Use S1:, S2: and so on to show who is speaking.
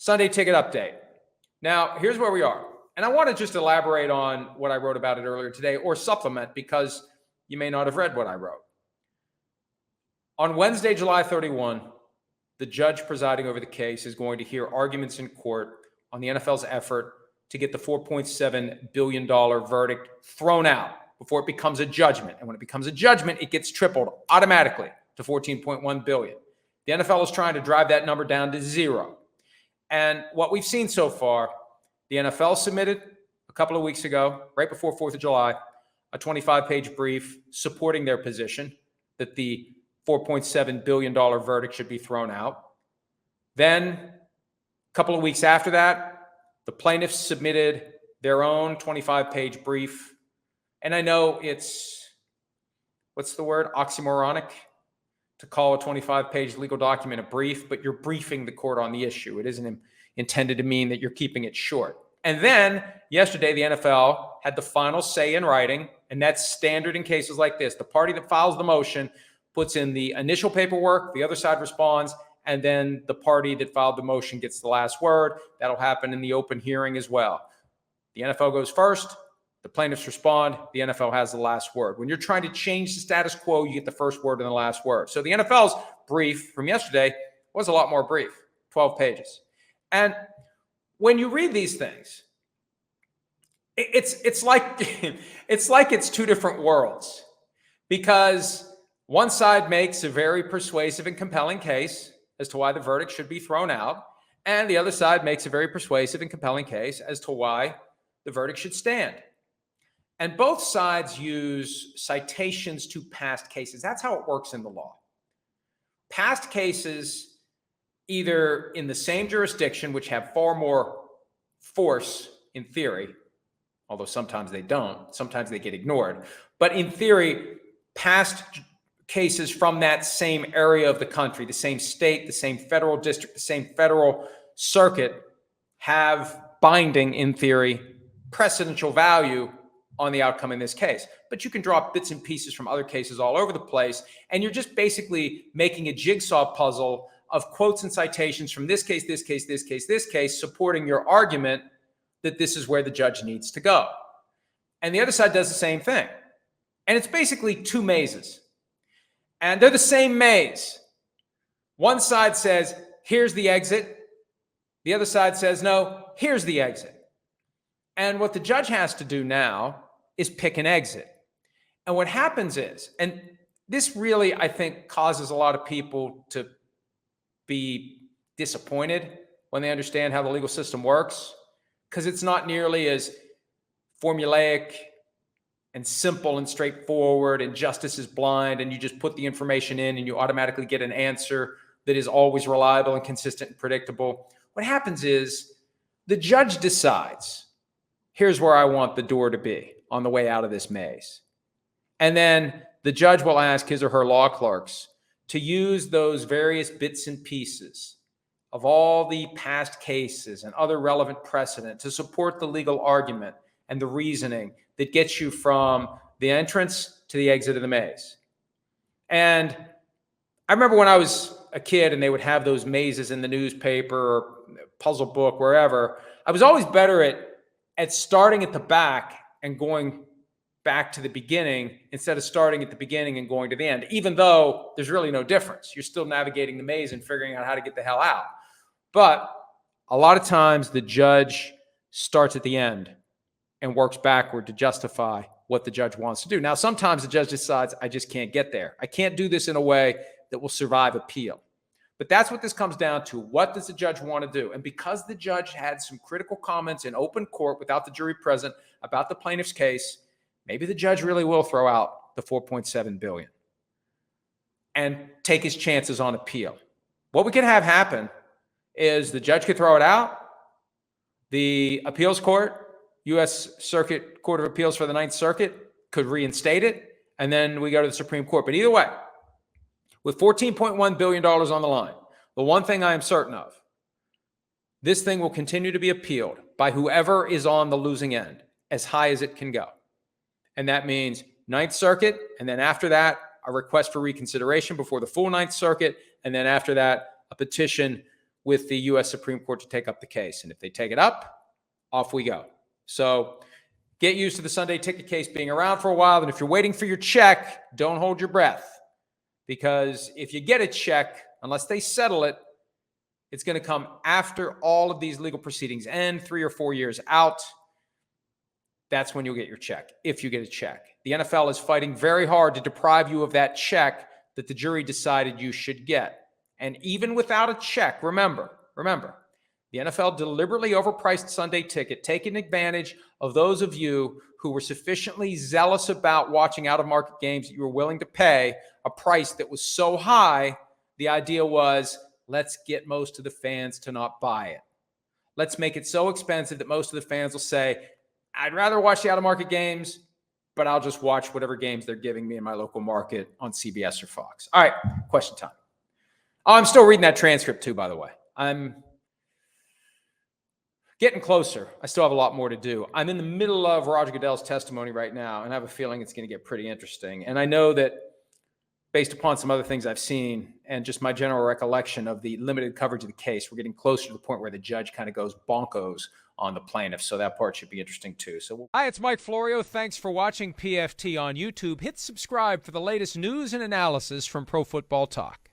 S1: Sunday ticket update. Now, here's where we are. And I want to just elaborate on what I wrote about it earlier today, or supplement, because you may not have read what I wrote. On Wednesday, July 31, the judge presiding over the case is going to hear arguments in court on the NFL's effort to get the $4.7 billion verdict thrown out before it becomes a judgment. And when it becomes a judgment, it gets tripled automatically to $14.1 billion. The NFL is trying to drive that number down to zero. And what we've seen so far, the NFL submitted a couple of weeks ago, right before 4th of July, a 25-page brief supporting their position that the $4.7 billion verdict should be thrown out. Then, a couple of weeks after that, the plaintiffs submitted their own 25-page brief. And I know it's, what's the word, oxymoronic to call a 25-page legal document a brief, but you're briefing the court on the issue. It isn't intended to mean that you're keeping it short. And then yesterday, the NFL had the final say in writing, and that's standard in cases like this. The party that files the motion puts in the initial paperwork, the other side responds, and then the party that filed the motion gets the last word. That'll happen in the open hearing as well. The NFL goes first, the plaintiffs respond, the NFL has the last word. When you're trying to change the status quo, you get the first word and the last word. So the NFL's brief from yesterday was a lot more brief, 12 pages. And when you read these things, it's like it's two different worlds, because one side makes a very persuasive and compelling case as to why the verdict should be thrown out, and the other side makes a very persuasive and compelling case as to why the verdict should stand. And both sides use citations to past cases. That's how it works in the law. Past cases, either in the same jurisdiction, which have far more force in theory, although sometimes they don't, sometimes they get ignored. But in theory, past cases from that same area of the country, the same state, the same federal district, the same federal circuit, have binding, in theory, precedential value on the outcome in this case. But you can draw bits and pieces from other cases all over the place, and you're just basically making a jigsaw puzzle of quotes and citations from this case, this case, this case, this case, supporting your argument that this is where the judge needs to go. And the other side does the same thing. And it's basically two mazes. And they're the same maze. One side says, here's the exit. The other side says, no, here's the exit. And what the judge has to do now is pick an exit. And what happens is, and this really, I think, causes a lot of people to be disappointed when they understand how the legal system works, because it's not nearly as formulaic and simple and straightforward, and justice is blind, and you just put the information in and you automatically get an answer that is always reliable and consistent and predictable. What happens is the judge decides, here's where I want the door to be on the way out of this maze. And then the judge will ask his or her law clerks to use those various bits and pieces of all the past cases and other relevant precedent to support the legal argument and the reasoning that gets you from the entrance to the exit of the maze. And I remember when I was a kid and they would have those mazes in the newspaper or puzzle book, wherever, I was always better at starting at the back and going back to the beginning instead of starting at the beginning and going to the end, even though there's really no difference. You're still navigating the maze and figuring out how to get the hell out. But a lot of times the judge starts at the end and works backward to justify what the judge wants to do. Now, sometimes the judge decides, I just can't get there. I can't do this in a way that will survive appeal. But that's what this comes down to. What does the judge want to do? And because the judge had some critical comments in open court without the jury present about the plaintiff's case, maybe the judge really will throw out the $4.7 billion and take his chances on appeal. What we could have happen is the judge could throw it out. The appeals court, U.S. Circuit Court of Appeals for the Ninth Circuit, could reinstate it, and then we go to the Supreme Court. But either way, with $14.1 billion on the line, the one thing I am certain of, this thing will continue to be appealed by whoever is on the losing end, as high as it can go. And that means Ninth Circuit, and then after that, a request for reconsideration before the full Ninth Circuit, and then after that, a petition with the U.S. Supreme Court to take up the case. And if they take it up, off we go. So get used to the Sunday ticket case being around for a while. And if you're waiting for your check, don't hold your breath. Because if you get a check, unless they settle it, it's going to come after all of these legal proceedings end, 3 or 4 years out. That's when you'll get your check, if you get a check. The NFL is fighting very hard to deprive you of that check that the jury decided you should get. And even without a check, remember, the NFL deliberately overpriced Sunday ticket, taking advantage of those of you who were sufficiently zealous about watching out-of-market games that you were willing to pay a price that was so high. The idea was, let's get most of the fans to not buy it. Let's make it so expensive that most of the fans will say, I'd rather watch the out-of-market games, but I'll just watch whatever games they're giving me in my local market on CBS or Fox. All right, question time. Oh, I'm still reading that transcript too, by the way. I'm getting closer. I still have a lot more to do. I'm in the middle of Roger Goodell's testimony right now, and I have a feeling it's going to get pretty interesting. And I know that based upon some other things I've seen and just my general recollection of the limited coverage of the case, we're getting closer to the point where the judge kind of goes bonkos on the plaintiff. So that part should be interesting too. Hi, it's Mike Florio. Thanks for watching PFT on YouTube. Hit subscribe for the latest news and analysis from Pro Football Talk.